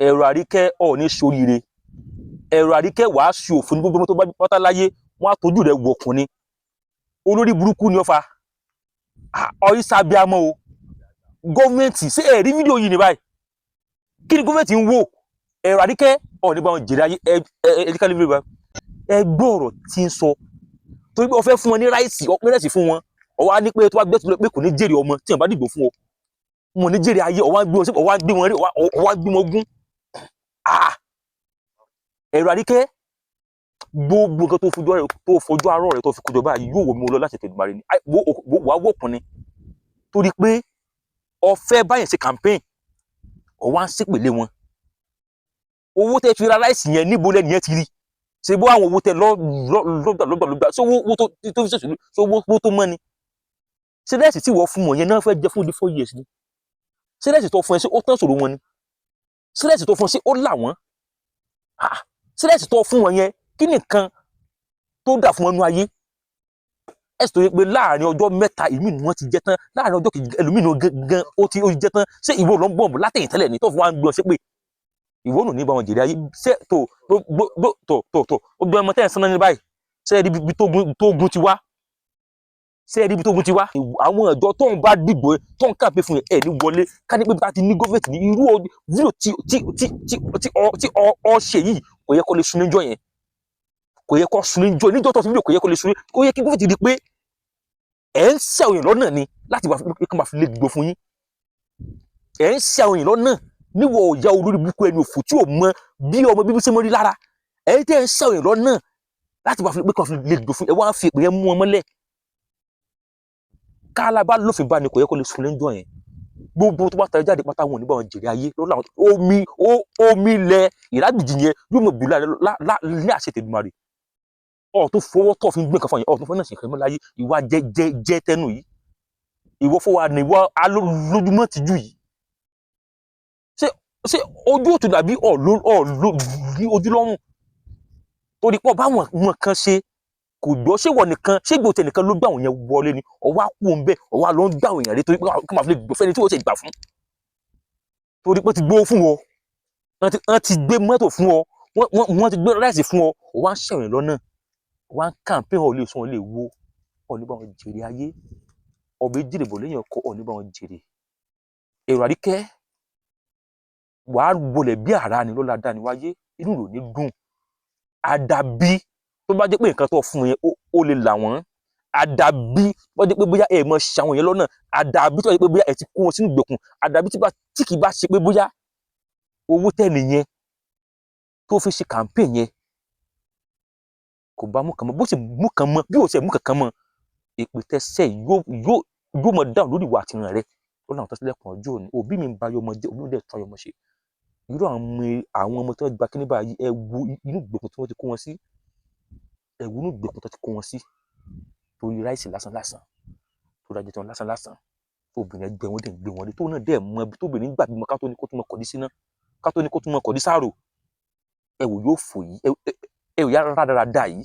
ẹ̀rọ Àríkẹ́ ọ̀ ní ṣoríire ẹ̀rọ Àríkẹ́ wàá ṣe òfin ní gbogbo tó bá pátá láyé wọ́n á tójú rẹ̀ wọ̀ ọkùnrin olórí burúkú ni ó fa ọyí sábíàmọ́ o gọ́ọ̀mẹ̀ntì ṣé ẹ rí fídíò yìí ní báyìí kí ni gọ́ọ̀mẹ̀ntì ń wò ẹ̀rọ Àríkẹ́ ọ̀ ní bá wọn jèrè ayé ẹ̀ẹ́dẹ́ká lè fi bá ẹ gbọ́ ọ̀rọ̀ tí ń sọ torí pé ó fẹ́ fún wọn ní ráìsì ọpẹ́ rẹ̀ sì fún wọn ọwọ́ á ní pé tó bá gbé tó lọ pé kò ní jèrè ọmọ tí wọn bá dìbò fún ọ wọn ní jèrè ayé ọwọ́ á gbé wọn sí ọwọ́ á gbé wọn rí ọwọ́ á gbé wọn gún ẹ̀rọ Àríkẹ́ gbogbo nǹkan tó fojú arọ rẹ tó fi kójọ báyìí yóò wò mí lọ láti tẹ̀dùmarè ni wà á wọ̀kùn ni torí pé ọ̀fẹ́ báyẹn ṣe campaign ọwọ́ á ń ṣépèlé wọn owó tẹ fi ra ráìsì yẹn níbo lẹ́nu yẹn ti rí ṣe bó àwọn owó tẹ lọ́gbàlọ́gbà ṣé owó tó fi ṣèṣèlú ṣé owó tó mọ́ ni ṣé lẹ́sì tí wọ́n fún wọn yẹn náà fẹ́ jẹ fún di 4 years ni ṣé lẹ́sì tó fún ẹ ṣé ó tán sòrò wọn ni ṣé lẹ́sì tó fún ẹ ṣé ó là wọ́n ṣé lẹ́sì tó fún wọn yẹn kí nìkan tó dà fún wọn nú ayé ẹ̀sì tó yẹ pé láàrin ọjọ́ mẹ́ta ìmí ni wọ́n ti jẹ tán láàrin ọjọ́ kejì ẹlòmínú gan ó ti jẹ tán ṣé ìwọ ló ń bọ̀mù látẹ̀yìn tẹ́lẹ̀ ní tó fún wa ń gbọ́n ṣé pé ìwọ nù ní bá wọn jèrè ayé ṣé tó ó gbé ọmọ tẹ́yìn sánná ní báyìí ṣé ẹ rí ibi tó gun ti wá ṣé ẹ rí ibi tó gun ti wá àwọn ọ̀dọ́ tó ń bá dìbò tó ń kàpé fún ẹ ní wọlé ká ní pé bá ti ní gọ́fẹ̀tì ní irú fídíò tí ọ ṣe yìí kò yẹ kó lè sun níjọ́ yẹn kò yẹ kó sun níjọ́ tó ti fídíò kò yẹ kó lè sun kò yẹ kí gọ́fẹ̀tì di pé ẹ̀ ń ṣe àwọn èèyàn lọ́nà ni láti wà fún kí wọ́n máa fi lè dìbò fún yín ẹ̀ ń ṣe àwọn èèyàn lọ́nà níwọ̀ ọ̀yà olórí burúkú ẹni òfò tí ò mọ bí ọmọ bíbí ṣe mọ́ rí lára ẹ̀ tẹ́ ń ṣe àwọn èèyàn lọ́nà láti wà fún pé kí wọ́n fi lè dìbò fún ẹ wá ń fi ìpè yẹn mú wọn mọ́lẹ̀ kálábá lófin bá ní kò yẹ kó lè sun lẹ́jọ́ yẹn gbogbo tó bá tẹ jáde pátá wọn ò ní bá wọn jèrè ayé lọ́la omi lẹ ìrábìjì yẹn yóò mọ̀ bùlá ní àṣẹ Tèdùmàrè ọ̀ tó fọwọ́ tọ̀ fi ń gbé nǹkan fún yẹn ọ̀ tó fọwọ́ náà sì kẹ́ mọ́ láyé ìwà jẹ́ tẹnu yìí ìwọ fọwọ́ àná ìwà alójúmọ́ tìjú yìí ṣé ojú òtún dàbí ojú lọ́rùn torí pọ̀ báwọn wọn kan ṣe kò gbọ́ ṣé wọ nìkan ṣé gbòtẹ nìkan ló gbà wọn yẹn wọlé ni ọwọ́ àpò ń bẹ ọwọ́ àlọ́ ń gbà wọn yẹn rí torí pé kí máa fi lè gbọ́ fẹ́ni tí wọ́n ti gbà fún torí pé ti gbó fún ọ wọ́n ti gbé mọ́tò fún ọ wọ́n ti gbé ráìsì fún ọ ọwọ́ à ń ṣẹ̀wọ̀n lọ́nà ọwọ́ à ń kàǹpé ọ̀ lè sún ọ lè wo ọ̀ ní bá wọn jèrè ayé ọbẹ̀ jèrè bọ̀ lẹ́yìn ọkọ̀ ọ̀ ní bá wọn jèrè ẹ̀rọ Àríkẹ́ wàá wọlé bí àrá ni lọ́la dá ni wáyé inú rò ní dùn àdàbí tó bá jẹ́ pé nǹkan tó fún yẹn ó lè là wọ́n àdàbí tó bá jẹ́ pé bóyá ẹ̀ mọ̀ ṣàwọn yẹn lọ́nà àdàbí tó bá jẹ́ pé bóyá ẹ̀ ti kó wọn sínú ìgbèkùn àdàbí tí kì í bá ṣe pé bóyá owó tẹ́lẹ̀ yẹn tó fi ṣe campaign yẹn kò bá mú kan mọ́ bó sì mú kan mọ́ bí ó sì mú kankan mọ́ èpè tẹ́sẹ̀ yóò mọ̀ dáhùn lórí ìwà àtìràn rẹ ó láwọn tó sílẹ̀kùn ọjọ́ òní òbí mi ń ba ọmọ jẹ́ òbí mi dẹ̀ tọ́ ọmọ ṣe irú àwọn ọmọ tó gba kíní báyìí ẹ wo inú ìgbèkùn tí wọ́n ti kó wọn sí ẹ̀wù inú ìgbèkùn tó ti kó wọn sí torí ráìsì lásán tó dájẹ́ tán lásán obìnrin ẹgbẹ́ wọn dẹ̀ ń gbé wọn dé tó náà dẹ̀ mọ ibi tóbìnrin gbà bímọ ká tó ní kó tún mọ kọ̀dí síná ká tó ní kó tún mọ kọ̀dí sáàrò ẹ̀wù yóò fò yìí ẹ̀wù yára rádaràda yìí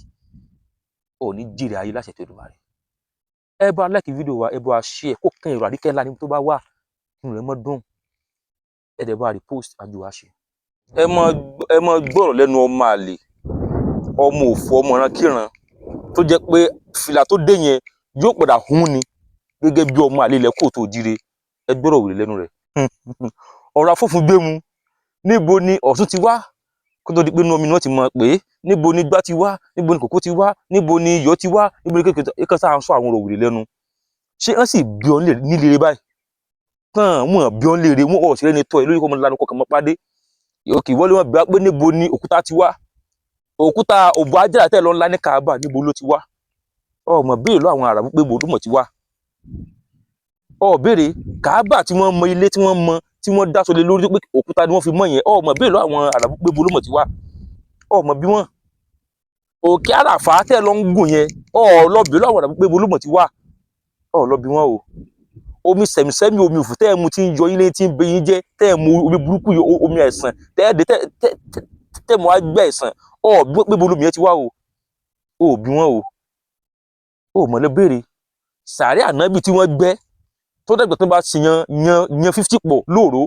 ò ní jèrè ayé láṣẹ Tèdùmàrè ẹ bá like fídíò wa ẹ bá share kó kàn ẹ̀rọ Àríkẹ́ ńlá níbi tó bá wà inú rẹ̀ mọ́ dùn ẹ dẹ̀ bá repost àjò wa ṣe ẹ mọ gbọ́rọ̀ lẹ́nu ọmọ àlè ọmọ òfò ọmọ ìrankíran tó jẹ́ pé fìlà tó dé yẹn yóò padà hún ni gẹ́gẹ́ bí ọmọ àlè ilẹ̀ kò tó jíire ẹ gbọ́rọ̀ wèrè lẹ́nu rẹ̀ ọ̀rọ̀ afọ́fun gbé mu níbo ni Ọ̀ṣun ti wá kó tó di pé inú omi ni wọ́n ti mọ̀ pé níbo ni gbá ti wá níbo ni kòkó ti wá níbo ni iyọ̀ ti wá níbo ni kékeré sáà ń sọ àwọn ọ̀rọ̀ wèrè lẹ́nu ṣé wọ́n sì bí ọ́n nílé báyìí tán wọn bí ọ́n léèrè wọn ọ̀sẹ̀ lẹ́ni tọ́ ẹ lórí kọ́ ọmọ lánàá kọkàn mọ́ pàdé òkè wọlé wọn bí wá pé níbo ni òkúta ti wá òkúta òbò ajára tẹ́ lọ ńlá ní Káàbà níbo ló ti wá ọmọ béèrè lọ àwọn àràbù pé bòdó mọ̀ ti wá béèrè Káàbà tí wọ́n mọ ilé tí wọ́n mọ tí wọ́n dá sólé lórí pé òkúta ni wọ́n fi mọ̀ yẹn ọmọ béèrè lọ àwọn àràbù pé bòdó mọ̀ ti wá ọmọ bí wọ́n òkè àràfà tẹ́ lọ ń gùn yẹn lọ béèrè lọ àwọn àràbù pé bòdó mọ̀ ti wá lọ bí wọ́n o omi sẹ̀mísẹ́mí omi òfò tẹ́ ẹ̀ mu ti ń yọ ilé tí ń bẹ yín jẹ́ tẹ́ ẹ̀ mu omi burúkú omi ẹ̀sán tẹ́ mu àgbẹ̀ ẹ̀sán pé bolómi yẹn ti wá o bí wọ́n o mọ̀ lọ béèrè sàárẹ̀ ànábì tí wọ́n gbẹ́ tó dẹ́gbẹ̀ tó bá ti yan 50 pọ̀ lóòró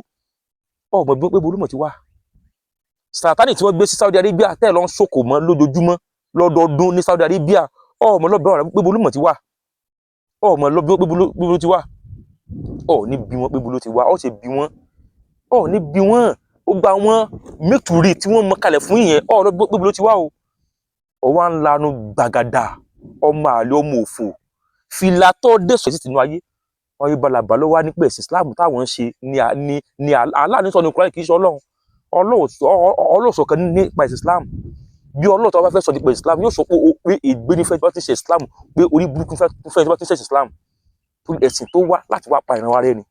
mọ̀ pé bolómọ̀ ti wá Sátánì tí wọ́n gbé sí Saudi Arabia tẹ́ lọ ń ṣòkò mọ́ lójoojúmọ́ lọ́dọọdún ní Saudi Arabia ọmọ lọ́bẹ̀ ọ̀rẹ́ pé bolúmọ̀ ti wà ọmọ lọ́bẹ̀ pé bolú ti wà ọ̀ ní bí wọ́n pé bolú ti wà ọ̀ sì bí wọ́n ọ̀ ní bí wọ́n ó gba wọn mẹ́tùrí tí wọ́n mọ kalẹ̀ fún ìyẹn ọ̀ lọ́bẹ̀ pé bolú ti wà o ọwọ́ ń lanu gbàgàdà ọmọ àlè ọmọ òfò fìlà tó dé sọ sí tinú ayé wọn yí balàbà ló wá ní pé ẹ̀sìn Islam táwọn ń ṣe ni aláàánú sọ ní Kùránì kì í ṣe Ọlọ́run sọ̀kan nípa ẹ̀sìn Islam bí Ọlọ́run tó bá fẹ́ sọ nípa Islam yóò sọ pé ìgbénífẹ́ tí wọ́n ti ṣe Islam pé orí burúkú fẹ́ tí wọ́n ti ṣe Islam ẹ̀sìn tó wá láti wá pa ìran wa rẹ́ ni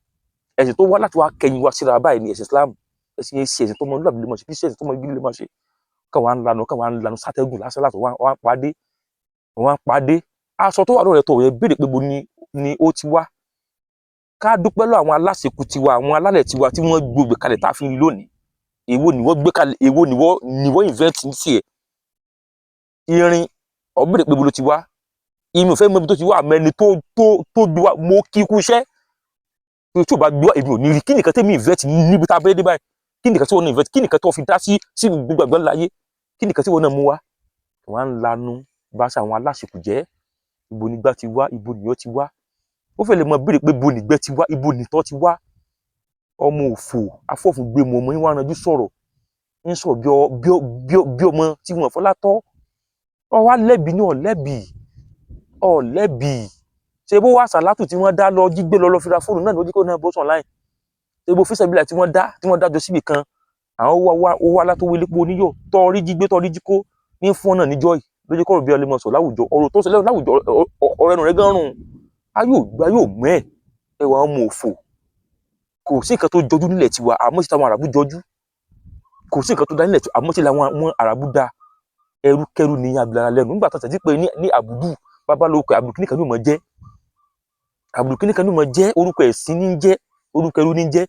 ẹ̀sìn tó wá láti wá kẹyìn wa síra báyìí ni ẹ̀sìn Islam ẹ̀sìn yẹn ṣe ẹ̀sìn tó mọ nílò àbílẹ̀ mọ̀ ṣe kí ṣe ẹ̀sìn tó mọ ibi lè mọ̀ ṣe káwọn ń lanu sátẹ́gùn lásán láti wọ́n á pàdé aṣọ tó wà lórí ẹ̀tọ́ yẹn béèrè pé bo ni ó ti wá ká dúpẹ́ lọ àwọn aláṣekù tiwa àwọn alálẹ̀ tiwa tí wọ́n gbogbo kalẹ̀ tá a fi ń lónìí èwo ni wọ́n gbé kalẹ̀ èwo ni wọ́n invent ní tiẹ̀ irin ọ̀bẹ̀rẹ̀ pé bolo ti wá ìmì ò fẹ́ mọ ibi tó ti wá àmẹ́ni tó gbé wá mo kí ikú iṣẹ́ tí ò bá gbé wá èmi ò ní rí kí nìkan tẹ́mi invent níbi tá a bẹ́ẹ̀ dé báyìí kí nìkan tí wọ́n náà invent kí nìkan tó fi dá sí gbogbo àgbẹ̀ láyé kí nìkan tí wọ́n náà mú wá wọ́n á ń lanu bá ṣe àwọn aláṣekù jẹ́ ibo nígbà ti wá ibo nìyọ́ ti wá ó fẹ́ lè mọ béèrè pé ibo nìgbẹ́ ti wá ibo nìtọ́ ti wá ọmọ òfò afọ́fùgbé mu ọmọ yín wá ranjú sọ̀rọ̀ ń sọ̀rọ̀ bí ọmọ tí wọ́n fọlá tọ́ ọ wá lẹ́bi ní ọ̀lẹ́bi ṣe bó wá sàlátù tí wọ́n dá lọ jígbé lọ fira fóònù náà lójú kó náà bọ́ sàn láì ṣe bó fíṣẹ̀bílà tí wọ́n dájọ́ síbì kan àwọn owó alátówó lépo oníyọ̀ tọ́rí jígbé tọ́rí jíkó ní fún ọ náà níjọ́ yìí lójú kọ́rọ̀ bí ọlẹ́mọ̀ sọ láwùjọ ọ̀rọ̀ tó ṣẹlẹ̀ láwùjọ ọ̀rọ̀ ẹnu rẹ̀ gan rùn ayò mọ́ ẹwà ọmọ òfò kò sí nǹkan tó jọjú nílẹ̀ tiwa àmọ́ sí táwọn àràbù jọjú kò sí nǹkan tó dá nílẹ̀ tiwa àmọ́ sí làwọn àràbù dá ẹrúkẹrú ní abilára lẹ́nu nígbà tó ṣàtì pé ní àbùdù babalóko àbùdù kíníkan ní ò mọ̀ jẹ́ àbùdù kíníkan ní ò mọ̀ jẹ́ orúkọ ẹ̀sìn ní jẹ́ orúkọ ẹrú ní jẹ́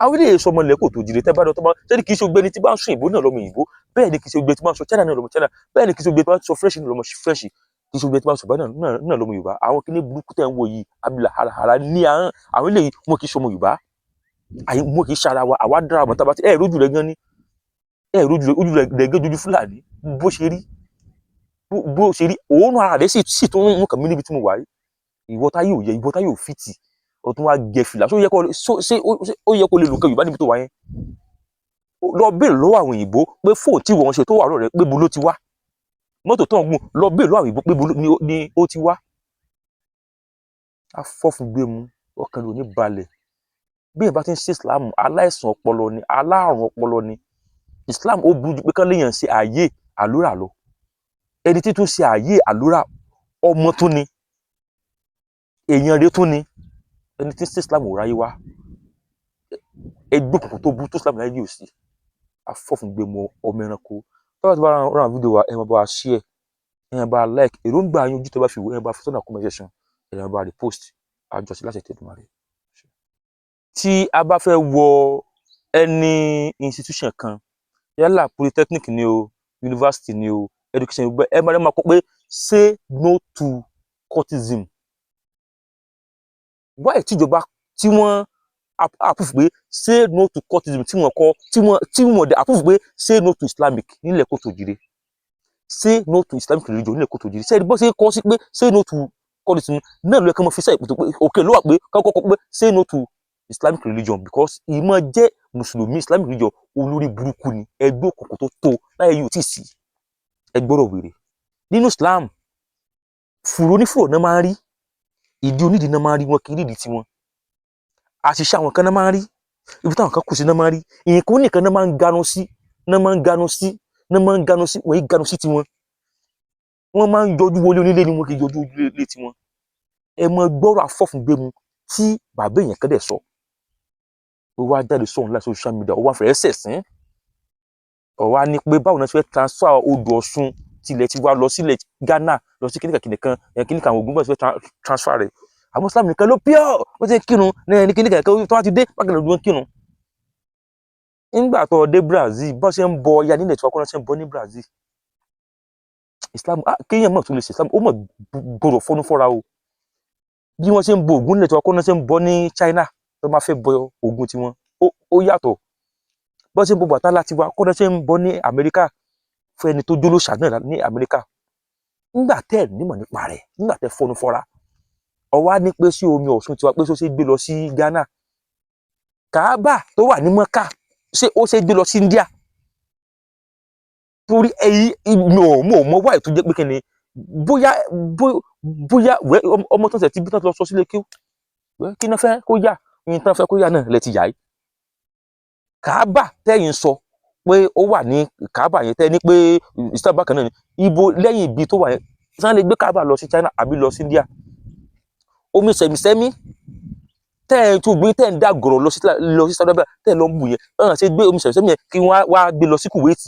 àwọn ilé ìsọmọ lẹ́kọ̀ọ́ tó jìrì tẹ́ bá dọ̀ tó bá ṣé kì í ṣe ogbẹ́ni tí bá ń sọ ìbò náà lọ́mọ ìbò bẹ́ẹ̀ ni kì í ṣe ogbẹ́ni tí bá ń sọ China náà lọ́mọ China bẹ́ẹ̀ ni kì í ṣe ogbẹ́ni tí bá ń sọ French náà lọ́mọ French kì í ṣe ogbẹ́ni tí bá ń sọ Yorùbá náà lọ́mọ Yorùbá àwọn kíní burúkú tẹ̀ ń wò yìí abìlà hàrà ní àwọn ilé yìí wọn kì í ṣọmọ Yorùbá wọn kì í ṣara wa àwa dára mọ́ tábà tí ẹ̀ rójú rẹ̀ gan ni ẹ̀ rójú rẹ̀ gẹ́gẹ́ dojú Fúlàní bó ṣe rí òórùn ara rẹ̀ sì tún mú kàn mí níbi tí mo wà yìí ìwọ tá yóò fìtì ọtún wá gẹ fìlà ó yẹ kó lè lò kẹ Yorùbá níbi tó wà yẹn lọ bèèrè lọ́wọ́ àwọn òyìnbó pé fóònù tí wọ́n ṣe tó wà lọ́rẹ̀ pé bo ló ti wá mọ́tò tó ń gùn lọ bèèrè lọ́wọ́ àwọn òyìnbó pé bo ni ó ti wá afọ́fúngbẹ́mu ọkàn ló ní balẹ̀ bí ìbá ti ń ṣe Islam aláìsàn ọpọlọ ni aláàrùn ọpọlọ ni Islam ó burú ju pé kán léèyàn ṣe ààyè àlórà lọ ẹni tí tún ṣe ààyè àlórà ọmọ tún ni èèyàn rẹ̀ tún ni ẹni tí ń ṣe Islam ò ráyé wá ẹgbẹ́ òkùnkùn tó burú tó Islam láyé yóò sí afọ́fúngbẹ́mu ọmọ ẹranko tọ́wọ́ tí bá ràn fídíò wa ẹ̀ máa bá wa share ẹ̀ máa bá wa like èròǹgbà yín ojú tó bá fi wò ẹ̀ máa bá fi sọ́nà comment section ẹ̀ máa bá wa repost àjọṣe láti tẹ̀dùn rẹ̀. Tí a bá fẹ́ wọ any institution kan yálà polytechnic ni o university ni o education ẹ máa kọ pé say no to cultism why tíjọba tí wọ́n approve pé say no to cultism tí wọ́n dẹ̀ approve pé say no to Islamic nílẹ̀ Kótó Òjìrè say no to Islamic religion nílẹ̀ Kótó Òjìrè sẹ́ni bó ṣe kọ́ sí pé say no to cultism náà ló yẹ kí wọ́n fi sẹ́yìn pé òkè ló wà pé kọ́kọ́ pé say no to Islamic religion because ìmọ̀ jẹ́ mùsùlùmí Islamic religion olórí burúkú ni ẹgbẹ́ òkùnkùn tó láyé yóò tí ì sí ẹgbọ́rọ̀ wèrè nínú Islam fùrọ̀ onífùrọ̀ náà máa ń rí ìdí onídìí náà máa ń rí wọn kì í rídìí tiwọn àṣìṣe àwọn kan náà máa ń rí ibi táwọn kan kù sí náà máa ń rí nǹkan oníkan náà máa ń ganu sí wọ́n yìí ganu sí tiwọn wọ́n máa ń yọjú wọlé onílé ni wọn kì í yọjú ilé tiwọn ẹ mọ gbọ́rọ̀ afọ́fúngbẹ́mu tí bàbá èèyàn kan dẹ̀ sọ ó wá jáde sọ̀rọ̀ láti social media ó wá fẹ́ẹ́ sẹ̀sìn ó wá ní pé báwo ni wọ́n ṣe fẹ́ transfer odò Ọ̀ṣun tilẹ̀ ti wá lọ sílẹ̀ Ghana lọ sí kíníkà àwọn Ògùn bọ́ọ̀ ṣe fẹ́ transfer rẹ̀ àwọn Islam nìkan ló pure ó ti ń kírun ní kíníkà kan tó wá ti dé bákan lọ́dún kírun nígbà tó dé Brazil bọ́n ṣe ń bọ ya nílẹ̀ tí wọ́n kọ́ ṣe ń bọ ní Brazil Islam kéèyàn mọ̀ tó lè ṣe Islam ó mọ̀ gbọdọ̀ fọ́nú fọ́ra o bí wọ́n ṣe ń bọ Ògún nílẹ̀ tí wọ́n kọ́ ṣe ń bọ ní China tó máa fẹ́ bọ Ògún tiwọn ó yàtọ̀ bó ṣe ń bọ bàtà láti wa kọ́dọ̀ ṣe ń bọ ní Amẹ́ríkà fún ẹni tó jólóṣà náà ní Amẹ́ríkà nígbà tẹ́ ẹ̀ nímọ̀ nípa rẹ̀ nígbà tẹ́ fọnú fọ́ra ọwá ní pé sí omi Ọ̀ṣun tiwa pé ṣó ṣe gbé lọ sí Ghana Kaaba tó wà ní Mọ́kà ṣé ó ṣe gbé lọ sí India torí ẹ̀yìn mo mọ wáyé tó jẹ́ pé kí ni bóyá ọmọ tó ń sẹ̀ tí bí tán lọ sọ sílé kí náà fẹ́ kó yá ní tán fẹ́ kó yá náà lẹ ti yá yìí Kaaba tẹ́yìn sọ pé ó wà ní Kaaba yẹn tẹ́ ní pé ìsìtàbà kan náà ni ibo lẹ́yìn ibi tó wà yẹn sàn lè gbé Kaaba lọ sí China àbí lọ sí India omi sẹ̀mísẹ́mí tẹ́ ẹ̀ tó gbé tẹ́ ẹ̀ ń dá gọ̀rọ̀ lọ sí Saudi Arabia tẹ́ ẹ̀ lọ ń bù yẹn ṣe gbé omi sẹ̀mísẹ́mí yẹn kí wọ́n wá gbé lọ sí Kuwait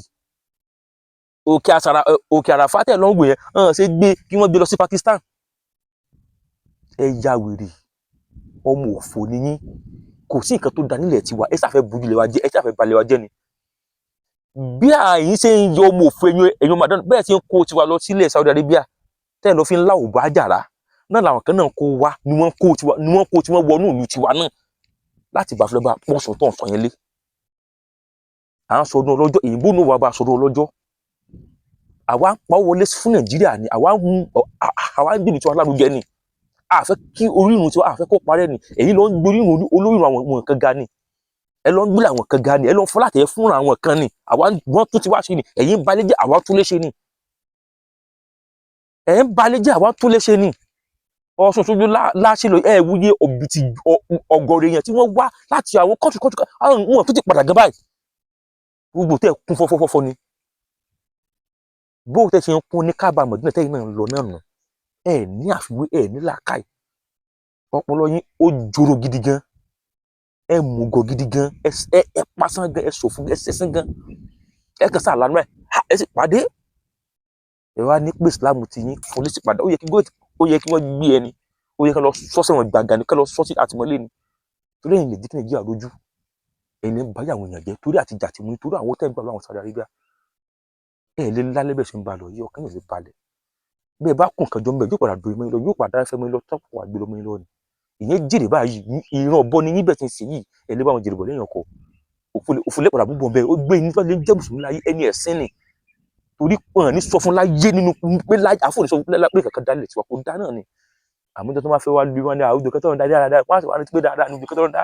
òkè àràfà tẹ́ ẹ̀ lọ ń bù yẹn ṣe gbé kí wọ́n gbé lọ sí Pakistan ẹ ya wèrè ọmọ òfò ni yín kò sí nǹkan tó da nílẹ̀ tiwa ẹ ṣàfẹ́ bujú lẹ̀ wa jẹ́ ẹ ṣàfẹ́ balẹ̀ wa jẹ́ ni bí àyín ṣe ń yọ ọmọ òfò ẹ̀yìn Madonna bẹ́ẹ̀ ṣe ń kó tiwa lọ sílẹ̀ Saudi Arabia tẹ́ ẹ̀ lọ fi ń lá òbá àjàrà náà làwọn kan náà kó wa ni wọ́n kó tiwọn wọnú ìlú tiwa náà láti bá fúlẹ́ bá pọ̀sùn tó ń sọ yẹn lé à ń sọdún ọlọ́jọ́ èyìnbó náà wà bá sọdún ọlọ́jọ́ àwa ń pa wọlé fún Nàìjíríà ni àwa ń gbìyànjú tiwa lárugẹ ni àfẹ́ kí orírun tiwa àfẹ́ kó parẹ́ ni èyí ló ń gbórírun olórírun àwọn kan ga ni ẹ lọ ń gbé àwọn kan ga ni ẹ lọ ń fọlá tẹ fún àwọn kan ni àwa wọn tún ti wá ṣe ni ẹ̀yin ń balẹ̀ jẹ́ àwa tún lè ṣe ni ẹ̀ ń balẹ̀ jẹ́ àwa tún lè ṣe ni Ọ̀ṣun Òṣogbo láṣẹ lọ ẹ wúyẹ òbítì ọ̀gọ̀rọ̀ èèyàn tí wọ́n wá láti àwọn kọ́ńtù àwọn wọn tó ti padà gan báyìí gbogbo tẹ kún fọ́fọ́fọ́ ni bó tẹ ṣe ń kún ní Káàbà Mọ̀dínà tẹ́yìn náà ń lọ náà nù ẹ ní àfiwé ẹ ní làákàyè ọpọlọ yín ó joro gidi gan ẹ mùgọ̀ gidi gan ẹ pasán gan ẹ sòfò ẹ sẹsán gan ẹ kàn sáà lánàá ẹ sì pàdé ẹ wá ní pé Islam ti yín fọlẹ́sì padà ó yẹ kí wọ́n gbé ẹni ó yẹ kí wọ́n lọ sọ sẹ́wọ̀n gbàgà ni kí wọ́n lọ sọ sí àtìmọ́lé ni torí ẹ̀yin lè dín Nàìjíríà lójú ẹ̀yin ń báyà àwọn èèyàn jẹ́ torí àti jà tìmú torí àwọn tẹ́ ń gbà láwọn Saudi Arabia ẹ̀ lé lálẹ́ bẹ̀ ṣe ń ba lọ yìí ọkàn yóò lè balẹ̀ bẹ́ẹ̀ bá kún nǹkan jọ ń bẹ̀ yóò padà dorí mọ́ lọ yóò padà fẹ́ mọ́ lọ tọ́pọ̀ àgbélé mọ́ lọ ni ìyẹn jèrè báyìí ìran ọ̀bọ ni yín bẹ̀ ti ń ṣe yìí ẹ̀ lé bá wọn jèrè bọ̀ lẹ́yìn ọkọ̀ òfòlẹ́ padà búbọ̀ bẹ́ẹ̀ ó gbé yín nípa lè jẹ́ mùsùlùmí láyé ẹni ẹ̀sìn ni torí pọ̀n ní sọ fún láyé nínú pé láyé àfọ̀nì sọ pé kankan dálẹ̀ tiwa kò dá náà ni àmọ́jọ́ tó máa fẹ́ wá lu wọn ní àwùjọ kẹtọ́ ọ̀dá dáadáa wọ́n á sì wá ní pé dáadáa níbi kẹtọ́ ọ̀dá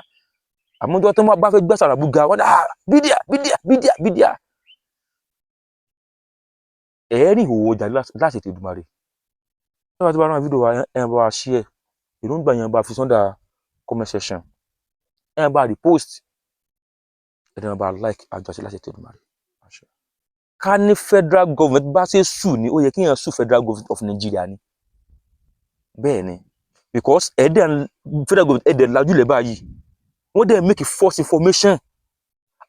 àmọ́jọ́ tó máa bá fẹ́ gbẹ́ sàràbùgà wọ́n dá bídíà ẹ̀ẹ́rì ìhòòhò ọjà láti ètò Èdùmàrè tí wọ́n ti bá rán fídíò wa ẹ̀ bá wa share èròǹgbà yẹn bá fi sọ́ndà comment section ẹ̀ bá repost ẹ̀ bá like àjọṣe láti ètò Èdùmàrè. Ká ní federal government bá ṣe sù ni ó yẹ kí èèyàn sù federal government of Nigeria ni bẹ́ẹ̀ ni because federal government ẹ̀dẹ̀ lajúlẹ̀ báyìí wọ́n dẹ̀ make false information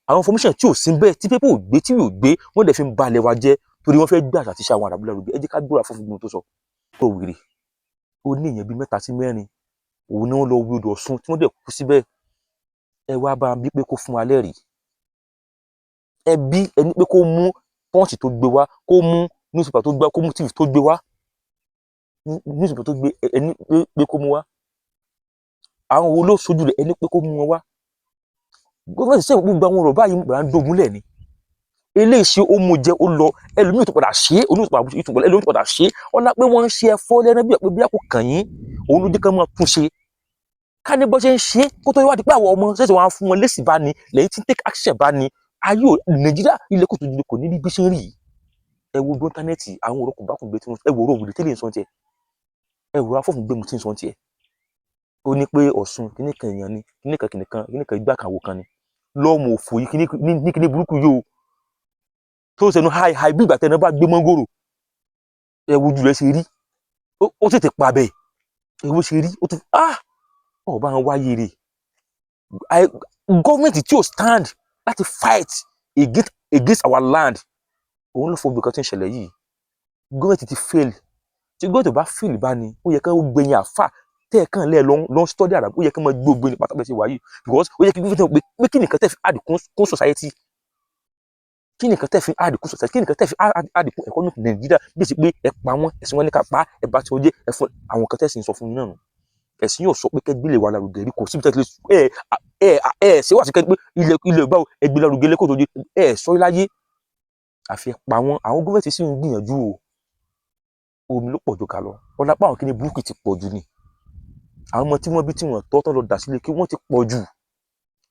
àwọn information tí ò sí bẹ́ẹ̀ tí pépé ò gbé tí ò gbé wọ́n dẹ̀ fi ń balẹ̀ wa jẹ́ torí wọ́n fẹ́ gbé àṣà àti ṣe àwọn àràbùlẹ̀ rògbé ẹ jẹ́ ká gbóra fún gbogbo tó sọ kó wèrè ó ní èèyàn bíi 3 sí 4 òun ni wọ́n lọ wí odò Ọ̀ṣun tí wọ́n dẹ̀ kú síbẹ̀ ẹ wá bá bí pé kó fún wa lẹ́rìí ẹ bí ẹni pé kó mú pọ́ǹsì tó gbé wá kó mú newspaper tó gbé kó mú tv tó gbé wá newspaper tó gbé ẹni pé kó mú wá àwọn wo ló sojú rẹ̀ ẹni pé kó mú wọn wá gọ́ọ̀mẹ̀ntì sẹ́yìn gbogbo àwọn ọ̀rọ̀ báyìí gbà ń dogunlẹ̀ ni eléyìí ṣe ó mú jẹ ó lọ ẹlòmíì tó padà ṣe é ẹlòmíì tó padà ṣe é ọ̀nà pé wọ́n ń ṣe ẹ̀fọ́ lẹ́nu bí a kò kàn yín òun ló dé kán máa tún ṣe ká ní bọ́ ṣe ń ṣe é kó tó wá di pé àwọn ọmọ ṣẹ̀ṣẹ̀ wọn á fún wọn lésì bá ní lẹ́yìn tí take action bá ní ayé Nàìjíríà ilé kò tó di kò ní bí ṣe ń rí ẹ wo bí íńtánẹ́ẹ̀tì àwọn òrò kò bá kò gbé tí wọ́n ẹ wo òrò òwúrò tẹ́lẹ̀ ń sọ tiẹ̀ ẹ wo afọ́fún gbé mu tí ń sọ tiẹ̀ ó ní pé Ọ̀ṣun kíníkan èèyàn ni kíníkan ìgbà kan àwò kan ni lọ́mọ òfò yìí kíní burúkú yóò tó sẹnu háì bí ìgbà tẹnu bá gbé mọ́ngòrò ẹ wojú rẹ̀ ṣe rí ó tètè pa bẹ́ẹ̀ ẹ wo ṣe rí ó tún ọba àwọn wáyé rè gọ́ọ̀mẹ̀ntì tí ò stand láti fight against our land òun ló fọwọ́ nǹkan tí ń ṣẹlẹ̀ yìí gọ́ọ̀mẹ̀ntì ti fail tí gọ́ọ̀mẹ̀ntì bá fail bá ní ó yẹ ká gbẹ̀yìn àfà tẹ́ẹ̀kan lẹ́ẹ̀ lọ́n study àrà ó yẹ ká máa gbóògbé ní pátápẹ́ sí wáyé because ó yẹ kí gbé pé kí nìkan tẹ́ fi add kún society kí nìkan tẹ́ fi add kún society kí nìkan tẹ́ fi add kún economic Nàìjíríà bí ti pé ẹ pa wọ́n ẹ̀sìn wọn ní ká pa ẹ bá ti wọ́n jẹ́ ẹ fún àwọn kan tẹ́sí sọ fún yín náà nù ẹ̀sìn yóò sọ pé kẹ́ gbélé wa lárugẹ rí kò síbi tẹ́tí ṣé wà sí kẹ́ni pé ilẹ̀ ìgbà ẹgbẹ́ lárugẹ lẹ́kọ̀ọ́ tó di sọ láyé àfi pa wọn. àwọn gọ́ọ̀mẹ̀ntì sì ń gbìyànjú o omi ló pọ̀ jù ká lọ ọ̀la pa àwọn kíní burúkú ti pọ̀ jù ni àwọn ọmọ tí wọ́n bí tí wọ́n tọ́ lọ dà sílé kí wọ́n ti pọ̀ jù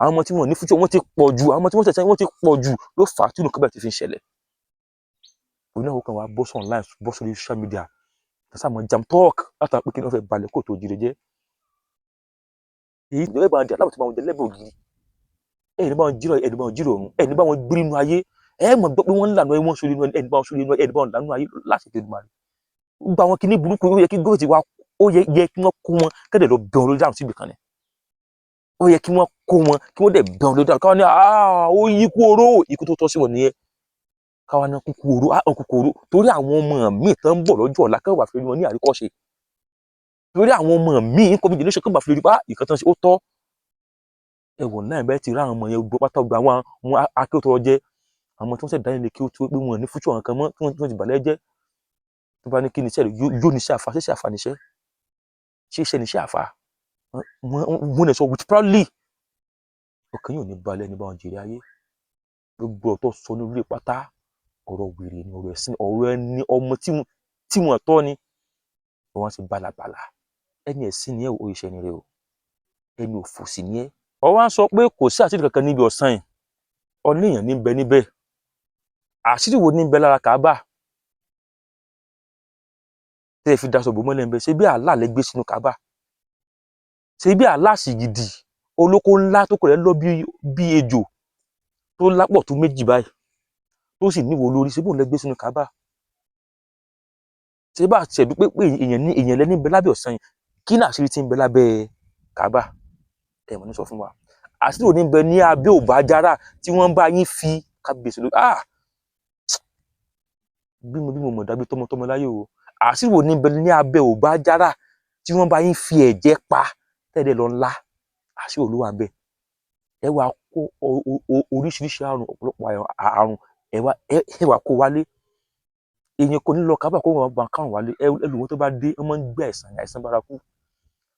àwọn ọmọ tí wọ́n ní fújọ́ wọ́n ti pọ̀ jù àwọn ọmọ tí wọ́n ṣẹ̀ṣẹ̀ wọ́n ti pọ̀ jù ló fà á tí nǹkan bẹ́ẹ̀ ti fi ń ṣẹlẹ̀ onínáwó kan wá bọ́ sí online bọ́ sórí social media tàṣà mọ́ jam talk látara pé kí ni wọ́n fẹ́ balẹ̀ kó tó jire jẹ́ èyí ni wọ́n bá wọn jẹ aláwọ̀ tí wọ́n jẹ lẹ́bẹ̀ ògiri ẹni bá wọn jírọ̀ ẹni bá wọn jírọ̀ ọ̀run ẹni bá wọn gbé nínú ayé mọ̀ gbọ́ pé wọ́n ń lànà wọ́n sórí ẹni bá wọn sórí ẹni bá wọn lànà ayé láti tẹ̀lé màrí gba wọn kíní burúkú ó yẹ kí gómìnà wa ó yẹ kí wọ́n kó wọn kẹ́dẹ̀ lọ bẹ̀ wọn lórí dáhùn síbi kan ni ó yẹ kí wọ́n kó wọn kí wọ́n dẹ̀ bẹ̀ wọn lórí dáhùn káwọn ní ó yí kú oró ikú tó tọ́ sí wọn nìyẹn káwọn ní kúkú oró torí àwọn ọmọ míì tán ń bọ̀ lọ́jọ́ ọ̀la kẹ́wàá fi rí wọn ní àríkọ́ṣe torí àwọn ọmọ míì kọ́bí jẹ́ lóṣèlú kẹ́wàá fi rí ìkan tán ṣe ó tọ́ ẹ̀wọ̀n náà bẹ́ẹ̀ ti rí àwọn ọmọ yẹn gbọ́ pátá gba àwọn akéwòtọ́ jẹ́ àwọn tí wọ́n ṣẹ̀ dá ilé kí ó tó pé wọn ní fújọ́ àwọn kan mọ́ tí wọ́n ti bàlẹ́ jẹ́ tó bá ní kí ni iṣẹ́ rẹ̀ yóò ní iṣẹ́ àfa ṣé iṣẹ́ àfa níṣẹ́ ṣé iṣẹ́ ní iṣẹ́ àfa wọ́n lè sọ with proudly ọkàn yóò ní balẹ̀ ní báwọn jèrè ayé gbogbo ọ̀tọ̀ sọ ní orílẹ̀ pátá ọ̀rọ̀ wèrè ni ọ̀rọ̀ ẹ̀sìn ọ̀rọ̀ ẹni ọmọ tí wọ́n tọ́ ni wọ́n ti balabala ẹni ẹ̀sìn ni ẹ̀ ò iṣẹ́ ni rẹ̀ o ẹni òfò sí ni ẹ̀ ọ wá sọ pé kò sí àṣírí kankan níbi ọ̀sán yìí ọ̀nìyàn ní bẹ níbẹ̀ àṣírí wo ní bẹ lára Káàbà tẹ́ ẹ fi daṣọ bò mọ́lẹ̀ ń bẹ ṣé bí àlá lẹ gbé sínú Káàbà ṣé bí àlá sì gidi olóko ńlá tó kọ̀ rẹ̀ lọ bí ejò tó lápọ̀ tó méjì báyìí tó sì níwò lórí ṣé bóun lẹ gbé sínú Káàbà ṣé bá ṣẹ̀dú pé èèyàn lẹ ní bẹ lábẹ́ ọ̀sán yìí kí ní àṣírí tí ń bẹ lábẹ́ Káàbà ẹ̀mọ̀ ní sọ fún wa àṣírí òní ń bẹ ní abẹ́ òbájára tí wọ́n bá yín fi kábíyèsí lórí bí mo mọ̀ dábí tọmọtọmọ láyé o àṣírí òní ń bẹ ní abẹ́ òbájára tí wọ́n bá yín fi ẹ̀jẹ̀ pa tẹ́lẹ̀ lọ ńlá àṣírí olúwa ń bẹ ẹ wá kó oríṣiríṣi àrùn ọ̀pọ̀lọpọ̀ àrùn ẹ wá kó wálé èèyàn kò ní lọ Káàbà kó wọn bá kárùn wálé ẹlòmíràn tó bá dé ẹ máa ń gbé àìsàn bárakú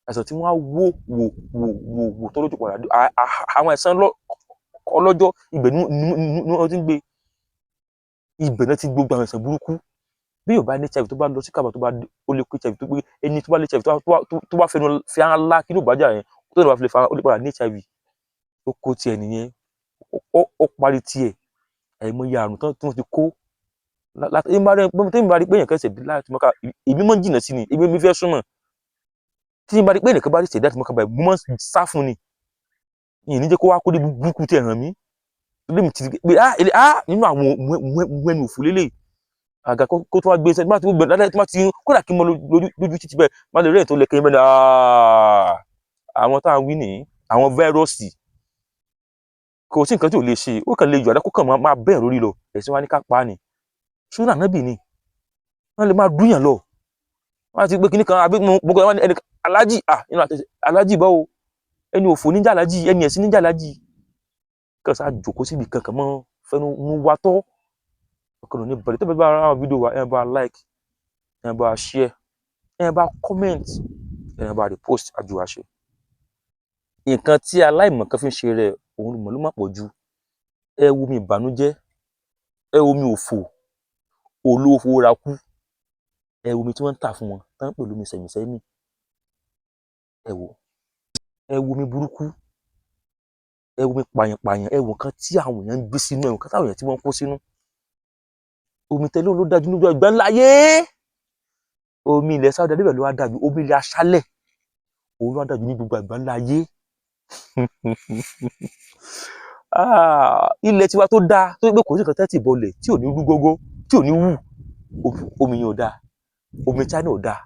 àìsàn tí wọ́n á wò tó lójú padà àwọn àìsàn ọlọ́jọ́ ibẹ̀ ni wọ́n ti ń gbé ibẹ̀ náà ti gbogbo àwọn àìsàn burúkú bí yóò bá ní HIV tó bá lọ sí Káàbà tó bá ó lè kó HIV tó pé ẹni tó bá ní HIV tó bá fẹnu fi hàn lá kí ló bá jà yẹn tó lè bá fi lè fa ó lè padà ní HIV ó kó tiẹ̀ nìyẹn ó parí tiẹ̀ àìmọye àrùn tí wọ́n ti kó tí n bá rí pé èèyàn kan ṣẹ̀dí láti Mọ́kà èmi mọ́ jìnnà sí ni èmi mi fẹ́ súnmọ́ tí n bá rí pé ènìyàn kan bá rí ṣẹ̀dí láti Mọ́kà báyìí mo máa ń sá fún ni ìyìn ní jẹ́ kó wá kó dé burúkú tí ẹ̀ hàn mí lórí mi ti rí pé nínú àwọn ẹni òfò lélẹ̀ àga kó tó wá gbé ṣẹ́ni má ti gbé lálẹ́ tí má ti kódà kí n mọ lójú títí bẹ́ẹ̀ má lè rẹ́yìn tó lẹ́kẹ́ bẹ́ẹ̀ ni àwọn tá à ń wí nìyí àwọn fáírọ́ọ̀sì kò sí nǹkan tí ò lè ṣe ó kàn lè yọ àdá kó kàn máa bẹ́ẹ̀ lórí lọ ẹ̀sìn wa ní ká pa á ni ṣúná ànábì ni wọ́n lè máa dúyàn lọ wọ́n ti gbé kinní kan àbí gbogbo ẹni alájì nínú àtẹ̀sẹ̀ alájì báwo ẹni òfò níjà alájì ẹni ẹ̀sìn níjà alájì kàn sá jòkó síbi kankan mọ́ fẹnu mú wa tọ́ ọkàn ní bọ̀dẹ̀ tó bẹ́ẹ̀ bá ara fídíò wa ẹ̀ bá like ẹ̀ bá share ẹ̀ bá comment ẹ̀ bá repost àjò àṣẹ nǹkan tí aláìmọ̀kan fi ń ṣe rẹ̀ òun ló má pọ̀ ju ẹ wo mi ìbànújẹ́ ẹ wo mi òfò olówó ra kú ẹ wo mi tí wọ́n ń tà fún wọn tán pẹ̀lú mi sẹ̀mìsẹ́mì ẹ wo mi burúkú ẹ wo mi pààyàn ẹ wo nǹkan tí àwọn èèyàn ń gbé sínú ẹ wo nǹkan táwọn èèyàn tí wọ́n ń kó sínú omi tẹ́lẹ̀ ló dájú níbi ọgbà ńlá yé omi ilẹ̀ Saudi Arabia ló wá dàbí omi ilẹ̀ aṣálẹ̀ òun ló wá dàbí ní gbogbo àgbà ńlá yé ilẹ̀ tiwa tó dáa tó gbé kò sí nǹkan tẹ́tì bọlẹ̀ tí ò ní rú gógó tí ò ní wù omi yẹn ò dáa omi China ò dáa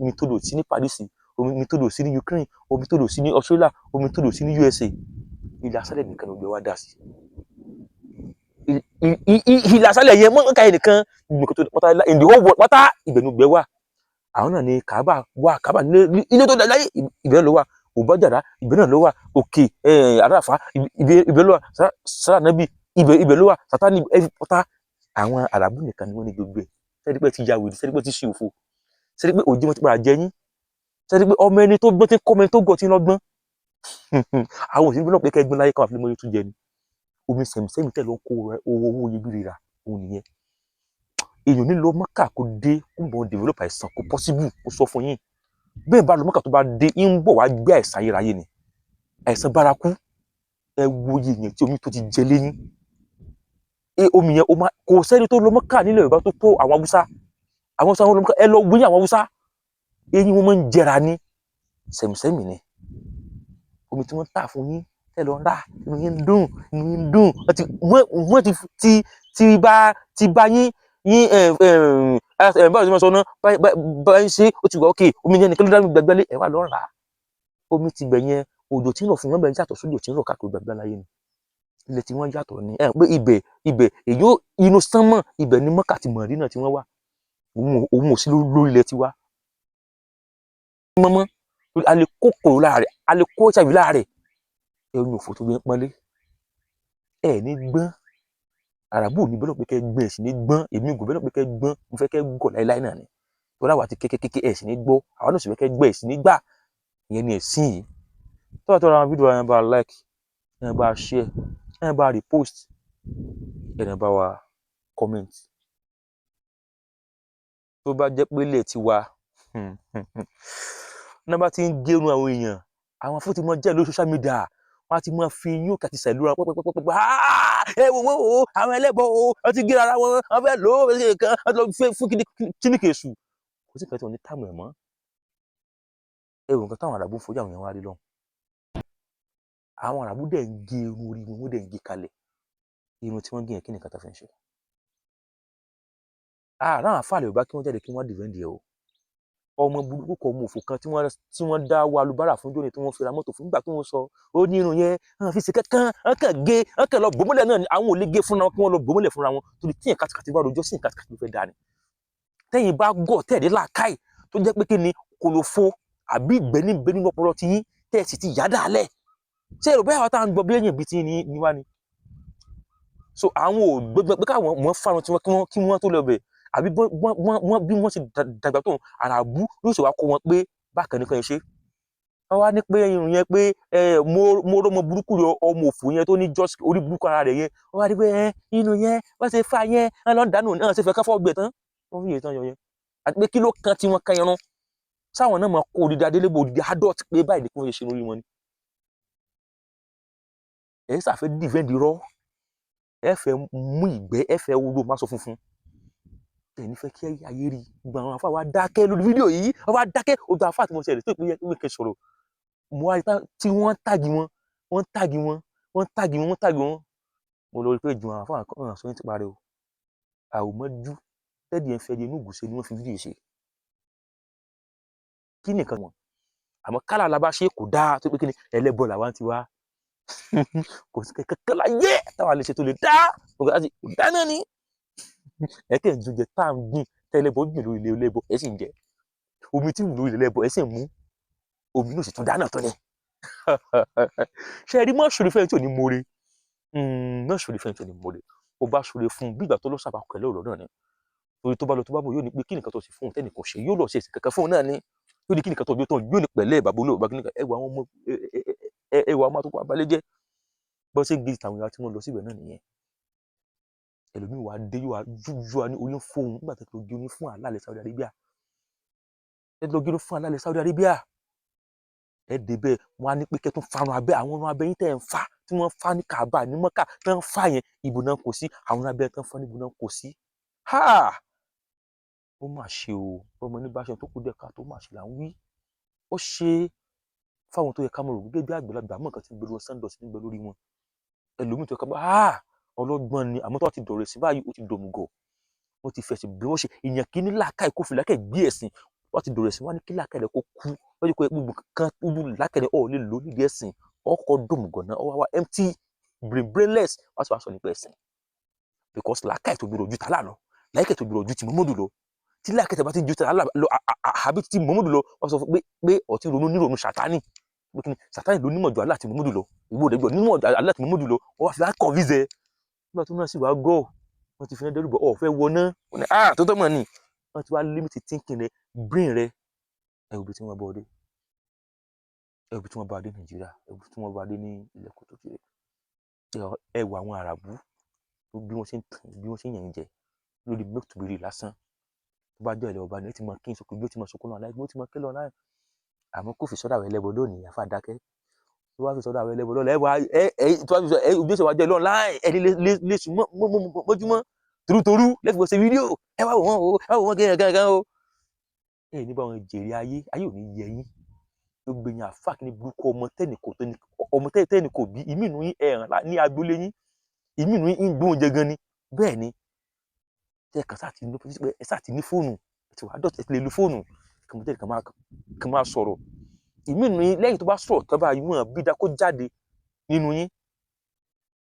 omi tó lò sí ní Paris omi tó lò sí ní Ukraine omi tó lò sí ní Australia omi tó lò sí ní USA ilẹ̀ aṣálẹ̀ nìkan ló gbé wá dá sí ilẹ̀ aṣálẹ̀ yẹn mọ́ nǹkan yẹn nìkan pátá in the whole world pátá ibẹ̀ ló gbé wá àwọn náà ní Káàbà wà Káàbà ilé tó dáa láyé ibẹ̀ ló wà òbájàrá ibẹ̀ náà ló wà òkè àràfà ibẹ̀ ló wà sára nábì ibẹ̀ ló wà sátánì pátá àwọn àràbù nìkan ni wọ́n ní gbogbo ẹ̀ sẹ́ni pé ti ya wèrè sẹ́ni pé ti ṣe òfò sẹ́ni pé òjì wọn ti padà jẹ yín sẹ́ni pé ọmọ ẹni tó gbọ́n ti kọ́ ọmọ ẹni tó gọ̀ tí ń lọ́gbọ́n àwọn òsì gbọ́dọ̀ pé kẹ́gbọ́n láyé káwọn àfihàn mọ́lẹ́ tún jẹ ni omi sẹ̀mísẹ́mì tẹ̀ ló ń kó owó iyebíye rà òun nìyẹn èèyàn nílò mọ́kà kó dé kó bọ̀ develop àìsàn kó possible kó sọ fún yín bẹ́ẹ̀ bá lọ mọ́kà tó bá dé ń bọ̀ wá gbé àìsàn ayérayé ni àìsàn bárakú ẹ wo iye èèyàn tí omi tó ti jẹ léyìn omi yẹn kò sẹ́ni tó lọ mọ́kà nílẹ̀ Yorùbá tó tó àwọn Haúsá wọn lọ mọ́kà ẹ lọ wí àwọn Haúsá eyín wọn máa ń jẹrà ní sẹ̀mísẹ́mì ni omi tí wọ́n tà fún yín ẹ lọ rà inú yín dùn wọ́n ti bá yín báwo ni wọ́n sọ náà bá yín ṣe ó ti wà ókè omi yẹn nìkan ló dá mi gbàgbẹ́lé ẹ wà lọ rà omi ti bẹ̀ yẹn òjò tí ń rọ̀ fún wọn bẹ̀ yàtọ̀ sójú òjò tí ń rọ̀ káàkiri gbàgbẹ́ láyé ni ilẹ̀ tí wọ́n yàtọ̀ ni pé ibẹ̀ èyí inú sánmọ̀ ibẹ̀ ni Mọ́kà àti Mọ̀dínà tí wọ́n wà òun ò sí lórí ilẹ̀ tiwa mọ́mọ́ a lè kó kòrò láàrẹ̀ a lè kó ṣàbí láàrẹ̀ ẹ̀rù òfò tó gbé pọ́nlé ẹ̀ ní gbọ́n àràbù ní bẹ́lọ̀ pé kẹ́ gbọ́n ẹ̀ sì ní gbọ́n èmi gò bẹ́lọ̀ pé kẹ́ gbọ́n mo fẹ́ kẹ́ gọ̀ láíláí náà ni tó láwà ti kékeré ẹ̀ sì ní gbọ́ àwọn náà sì fẹ́ kẹ́ gbọ́ ẹ̀ sì ní gbà ìyẹn ni ẹ̀sìn yìí tó bá tọ́ra àwọn fídíò yẹn bá like yẹn bá share yẹn bá repost yẹn bá wa comment tó bá jẹ́ pé ilé tiwa náà bá ti ń gérun àwọn èèyàn àwọn fún ti mọ jẹ́ lórí social media wọ́n á ti mọ fi yún kàti sẹ̀lúra pẹ́pẹ́pẹ́pẹ́ ẹ wò wọ́n o àwọn ẹlẹ́bọ o wọ́n ti gé ara wọn wọ́n fẹ́ lò ó kan wọ́n ti lọ fún kíní kèṣù kò sí nǹkan tí wọ́n ní táàmù ẹ̀ mọ́ ẹ wò nǹkan táwọn àràbù ń fojú àwọn èèyàn wá rí lọ́hùn àwọn àràbù dẹ̀ ń gé irun orí wọn wọ́n dẹ̀ ń gé kalẹ̀ irun tí wọ́n gé yẹn kí nìkan tó fi ń ṣe àárá àwọn afáàlẹ̀ Yorùbá kí wọ́n jáde kí wọ́n dìvẹ́ǹdì ẹ̀ o ọmọ burúkú kan ọmọ òfò kan tí wọ́n dá wa alubára fún jóni tí wọ́n fi ra mọ́tò fún nígbà tí wọ́n sọ ó ní irun yẹn wọ́n fi ṣe kankan wọ́n kàn gé wọ́n kàn lọ bòmọ́lẹ̀ náà ni àwọn ò lè gé fúnra wọn kí wọ́n lọ bòmọ́lẹ̀ fúnra wọn torí tíyẹn kàtìkàtì bá rojọ́ síyẹn kàtìkàtì ló fẹ́ dà ní. tẹ́yìn bá gọ̀ tẹ̀lé làákàì tó jẹ́ pé kí ni kòlòfo àbí ìgbẹ́nìgbẹ́ nínú ọpọlọ ti yín tẹ́ ẹ sì ti yá dàálẹ̀ ṣé èrò bẹ́ẹ̀ wá tá à ń gbọ́ bí ẹ̀yìn bí ti ní wá ni. so àwọn ò gbẹgbẹ pé káwọn mọ̀ fárun kí wọ́n tó lọ bẹ̀ àbí bí wọ́n ti dàgbà tó àràbù yóò ṣe wá kó wọn pé bákan nìkan ṣe wọ́n wá ní pé irun yẹn pé mo rọ́mọ burúkú yọ ọmọ òfò yẹn tó ní just orí burúkú ara rẹ̀ yẹn wọ́n wá ní pé inú yẹn wọ́n ṣe fà yẹn wọ́n lọ dànù náà ṣe fẹ́ ká fọ́ gbẹ tán wọ́n fi yẹn tán yọ yẹn àti pé kí ló kan tí wọ́n kan irun sáwọn náà máa kó odidi adélébò odidi adult pé báyìí ni kí wọ́n ṣe lórí wọn ni ẹ ṣàfẹ́ dìvẹ́ǹdì rọ ẹ fẹ́ mú ìgbẹ́ ẹ fẹ́ wo ló má sọ funfun ẹni fẹ́ kí ayé rí gbogbo àwọn afá wa dákẹ́ lórí fídíò yìí wọ́n wá dákẹ́ odò afá tí mo ṣe rẹ̀ tó ìpínlẹ̀ kẹ́ sọ̀rọ̀ mo wá rí tí wọ́n tàgì wọn mo lọ rí pé ju àwọn afá kan sọ ní ti parí o àwòmọ́jú tẹ́ẹ̀dì ẹ̀ ń fẹ́ di inú ìgùsẹ̀ ni wọ́n fi fídíò ṣe kí nìkan wọn àmọ́ kálá alábá ṣe kò dáa tó pé kí ni ẹlẹ́bọ làwọn ti wá kò sí kẹ́kẹ́ láyé táwọn àlejò tó lè dá kò dáná ni ẹ̀kẹ́ ìjọjẹ tá à ń gbìn tẹ́lẹ̀bọ gbìn lórí ilé ẹlẹ́bọ ẹ̀ sì ń jẹ omi tí ń lórí ilé ẹlẹ́bọ ẹ̀ sì ń mú omi ló sì tún dáná tó ní. ṣe rí mọ́ ṣòro fẹ́ẹ́ tí ò ní more mọ́ ṣòro fẹ́ẹ́ tí ò ní more ó bá ṣòro fún bí ìgbà tó lọ sábà kẹlẹ́ ọ̀rọ̀ náà ni torí tó bá lọ tó bá bọ̀ yóò ní pé kí nìkan tó ṣe fún tẹ́nìkan ṣe yóò lọ ṣe èsì kankan fún náà ni yóò ní kí nìkan tó gbé tán yóò ní pẹ̀lẹ́ bàbá olóògbé kíníkan ẹwà àwọn ọmọ ẹwà ọmọ tó kọ abalẹ̀ jẹ́ bọ́ sí gidi tàwọn ìyá tí wọ́n lọ síbẹ̀ náà nìyẹn ẹlòmíì wà dé yóò wá jújú ní orí fóun nígbà tó lọ gé fún àlàlẹ̀ Saudi Arabia ẹ lọ gé fún àlàlẹ̀ Saudi Arabia ẹ débẹ̀ wọn á ní pé kẹtùn farun abẹ́ àwọn ọrùn abẹ́ yín tẹ́ ń fa tí wọ́n fa ní Kaaba ní Mọ́kà tẹ́ ń fa yẹn ìbò náà kò sí àwọn abẹ́ tẹ́ ń fa ní ìbò náà kò sí ó mà ṣe o ọmọ ní báṣẹ tó kú dẹ́ka tó mà ṣe là ń wí ó ṣe fáwọn tó yẹ ká mọ̀ rò gẹ́gẹ́ bí àgbàlagbà mọ̀ nǹkan tí ń gbé lọ sandus nígbà lórí wọn ẹlòmíì tó yẹ ká bá ọlọ́gbọ́n ni àmọ́ tó ti dọ̀rọ̀ sí báyìí ó ti dòmùgọ̀ wọ́n ti fẹ̀sìn bí wọ́n ṣe ìyàn kíní làákàyè kó fi làákàyè gbé ẹ̀sìn wọ́n ti dọ̀rọ̀ sí wọ́n ní kí làákàyè rẹ̀ kó kú wọ́n ti kọ́ gbogbo kan gbogbo làákàyè rẹ̀ ọ̀ lè lò nídìí ẹ̀sìn ọkọ̀ dòmùgọ̀ náà ọwọ́ wa empty brainless wọ́n ti wá sọ nípa ẹ̀sìn because làákàyè tó gbèrò ju tàlà lọ làákàyè tó gbèrò ju ti Muhammadu lọ tí làákàyè tó bá ti ju tàlà lọ àbí ti Muhammadu lọ wọ́n sọ pé ọtí ronú nírònú Sátánì pé kí ni Sátánì ló nímọ̀ ju Allah àti Muhammadu lọ ìwọ rẹ̀ gbọ́ nímọ̀ Allah àti Muhammadu lọ wọ́n wá fi láì kọ̀ víṣẹ́ nígbà tó náà sì wá gọ́ wọ́n ti fi náà dẹ́rù bọ̀ ọ̀ fẹ́ wọná tó tọ́ mọ̀ ni wọ́n ti wá limit thinking rẹ brain rẹ ẹ̀rù bí tí wọ́n bọ̀ dé ẹbí tí wọ́n bá dé Nàìjíríà, ẹbí tí wọ́n bá dé ní ilẹ̀ Kòtòjire, ẹ wo àwọn àràbù bí wọ́n ṣe ń tàn, bí wọ́n ṣe ń yàn jẹ lórí mẹ́tòbìrì lásán. Tó bá jẹ́ ilẹ̀ ọba ni ó ti mọ kí n sọkún bí ó ti mọ sọkún náà láì bí ó ti mọ kí lọ láì. Àmọ́ kò fi sọ́dọ̀ àwọn ẹlẹ́bọ lónìí, àfa dákẹ́. Tó bá fi sọ́dọ̀ àwọn ẹlẹ́bọ lọ́la, tó bá fi sọ bí ó ṣe wá jẹ́ lọ́la láì ẹni lè sùn mọ́júmọ́ torútorú lẹ́fì ṣe fídíò ẹ wá wò wọ́n gángan o. Ẹ ní bá wọn jèrè ayé ò ní yẹ yín. Gbogbo yín àfa kí ni burúkú ọmọ tẹ́nì kò bí ìmí inú yín ẹ̀ràn ní agboolé yín, ìmí inú yín ń gbóhùn jẹ gan ni. Bẹ́ẹ̀ ni ẹ kàn sáà ti ní fóònù, ẹ ti wà dọ̀tí ẹ ti lè lu fóònù kàn máa sọ̀rọ̀. Ìmí inú yín lẹ́yìn tó bá sọ̀rọ̀ tán báyìí wọ́n bí dá kó jáde nínú yín,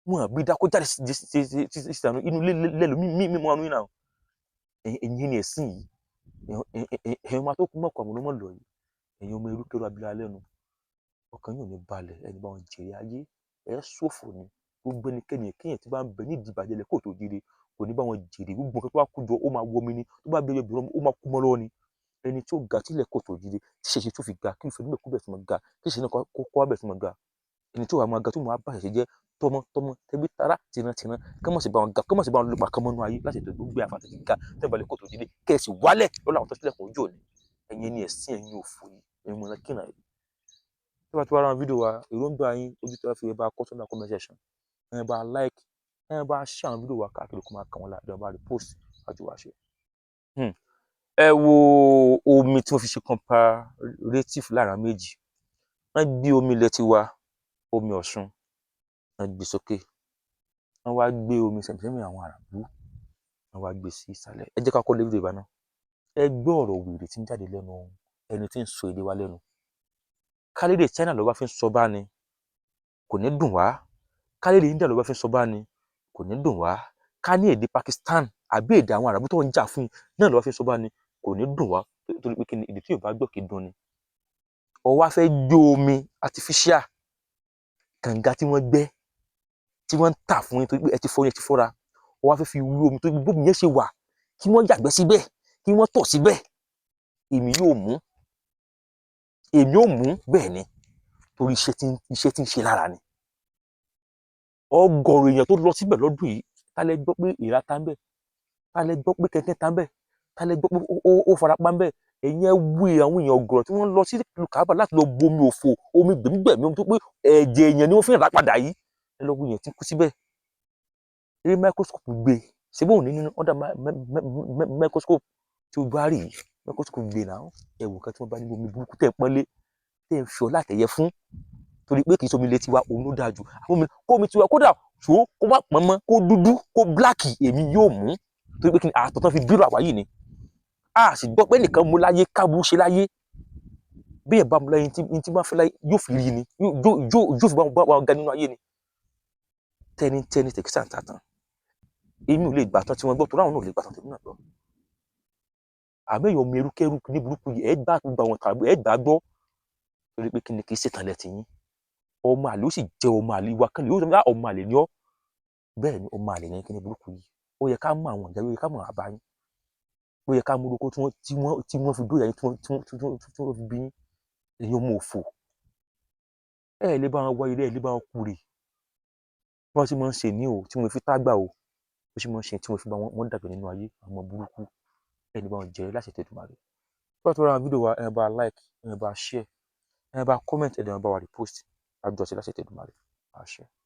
wọ́n bí dá kó jáde sísànú inú lẹ́lu mímọ́ ọ̀nù yín náà. Ẹ̀yin ni ẹ̀sìn yìí, ẹ̀yin máa tó kú mọ̀kọ́ àwọn ọmọ lọ yìí, ẹ̀yin ọmọ irúkẹ́rù abilà lẹ́nu, ọkàn yóò ní balẹ̀ ẹni bá wọn jèrè ayé ẹ̀ ṣòfò ni. Gbogbo ẹnikẹ́ni kéèyàn tí bá ń bẹ nídìí ìbàjẹ́ ilẹ̀ Kòtòjire kò ní bá wọn jèrè. Gbogbo nǹkan tó bá kú jọ ó máa wọmi ni, tó bá bẹ̀rẹ̀ bẹ̀rẹ̀ ó máa kú mọ́ lọ́wọ́ ni. Ẹni tí ó ga sílẹ̀ Kòtòjire tí ṣẹṣẹ tó fi ga kí ìfẹ́ níbẹ̀ kú bẹ̀ tó máa ga kí ìṣẹ́ náà kó wá bẹ̀ tó máa ga. Ẹni tí ó wà máa ga tó máa bá ṣẹ̀ṣẹ̀ jẹ́ tọmọ tẹbí tará tìran kí wọ́n sì bá wọn ga kí wọ́n sì bá wọn lùpà kan mọ́nú ayé láti tẹ̀ gbogbo àfàtà ti ga tẹ́ balẹ̀ Kòtòjire kẹ́ẹ̀sì wálẹ̀ lọ́la àwọn tó sílẹ̀ kò jò ní. Ẹ̀yin ni ẹ̀sìn ẹ̀yin òfò yìí ẹ̀yin mọ̀ kíná yìí. Tí wọ́n ti wá ra fídíò wa èròǹgbà yín ojú tí wọ́n fi bá kọ́ sọ́nà comment section ẹ bá like ẹ bá share fídíò wa káàkiri kó máa kàn wọ́n láàdọ̀ bá repost àti wá ṣe. Ẹ wo omi tí wọ́n fi ṣe comparative lára méjì. Wọ́n gbé omi ilẹ̀ tiwa omi Ọ̀ṣun wọ́n gbé sókè, wọ́n wá gbé omi sẹ̀mísẹ́mì àwọn àràbù wọ́n wá gbé sí ìsàlẹ̀. Ẹ jẹ́ ká kọ́ lé fídíò ìbáná. Ẹ gbọ́ ọ̀rọ̀ wèrè tí ń jáde lẹ́nu ẹni tí ń sọ èdè wa lẹ́nu. Kálédè China ló bá fi ń sọ bá ni kò ní dùn wá, kálédè India ló bá fi ń sọ bá ni kò ní dùn wá, ká ní èdè Pakistan àbí èdè àwọn àràbù tó ń jà fún náà ló bá fi ń sọ bá ni kò ní dùn wá torí pé kí ni èdè tí yóò bá gbọ́ kì í dùn ni. Ó wá fẹ́ gbé omi artificial kànga tí wọ́n gbẹ́ tí wọ́n ń tà fún yín torí pé ẹ ti fọ́ yẹn ti fọ́ra. Ó wá fẹ́ fi wú omi tó gbogbo omi yẹn ṣe wà kí wọ́n yàgbẹ́ síbẹ̀ kí wọ́n tọ̀ síbẹ̀. Èmi yóò mú bẹ́ẹ̀ ni torí iṣẹ́ tí ń ṣe lára ni. Ọgọ́rùn èèyàn tó lọ síbẹ̀ lọ́dún yìí ta lẹ gbọ́ pé èèrà ta ń bẹ̀, ta lẹ gbọ́ pé kẹ̀kẹ́ ta ń bẹ̀, ta lẹ gbọ́ pé ó fara pa ń bẹ̀. Ẹ̀yin ẹ wo àwọn èèyàn ọ̀gọ̀rọ̀ tí wọ́n lọ sí ìlú Káàbà láti lọ bomi òfò omi gbẹ̀mígbẹ̀mí omi tó pé ẹ̀jẹ̀ èèyàn ni wọ́n fi ń rà padà yìí. Ẹ lọ wo èèyàn tí ń kú síbẹ̀. Eré microscope gbé ṣé bóun ní nínú under microscope tí o bá rí microscope gbé náà ẹ wò nǹkan tí wọ́n bá ní omi burúkú tẹ̀ pọ́nlé tẹ̀ ń fi ọlá àtẹ̀yẹ fún torí pé kì í ṣe omi ilé tiwa òun ló dáa jù. Kó omi tiwa kódà ṣó kó má pọ́n mọ́ kó dúdú kó bíláàkì èmi yóò mú torí pé kí ni àtọ̀ tán fi bírò àwa yìí ni. A sì gbọ́ pé nìkan mú láyé káàbù ṣe láyé bí ẹ̀ bá mú láyé tí bá fẹ́ láyé yóò fi rí ni yóò fi bá wa ga nínú ayé ni. Tẹ́ni tẹ̀kísà ń ta tán èmi ò lè gbà tán tí wọ́n gbọ́ torí àwọn náà ò lè gbà tán tèmi náà gbọ́. Àmẹ́yìn ọmọ erúkẹ́rú ní burúkú yìí ẹ gbà gbogbo àwọn tàbí ẹ gbà gbọ́ torí pé kí ni kì í ṣètàn lẹ́tì yín. Ọmọ àlè ó sì jẹ́ ọmọ àlè wa kan lè ó sọ pé ọmọ àlè ni ọ́ bẹ́ẹ̀ ni ọmọ àlè ní kí ni burúkú yìí. Ó yẹ ká mọ àwọn ìjà ó yẹ ká mọ àbá yín, ó yẹ ká mú orúkọ tí wọ́n fi dóyà yín tí wọ́n fi bí yín ẹ̀yin ọmọ òfò. Ẹ lè bá wọn wá ilé ẹ lè bá wọn kúrè bí wọ́n ṣe máa ń ṣe ní o tí wọ́n fi tágbà o bó ṣe máa ń ṣe tí wọ́n fi bá wọn dàgbà nínú ayé àwọn burúkú ẹni bá wọn jẹ́ láṣẹ Tèdùmàrè. Bí wọ́n ti ra fídíò wa ẹ bá like ẹ bá share ẹ bá comment ẹ bá wa repost àjọṣe láṣẹ Tèdùmàrè àṣẹ.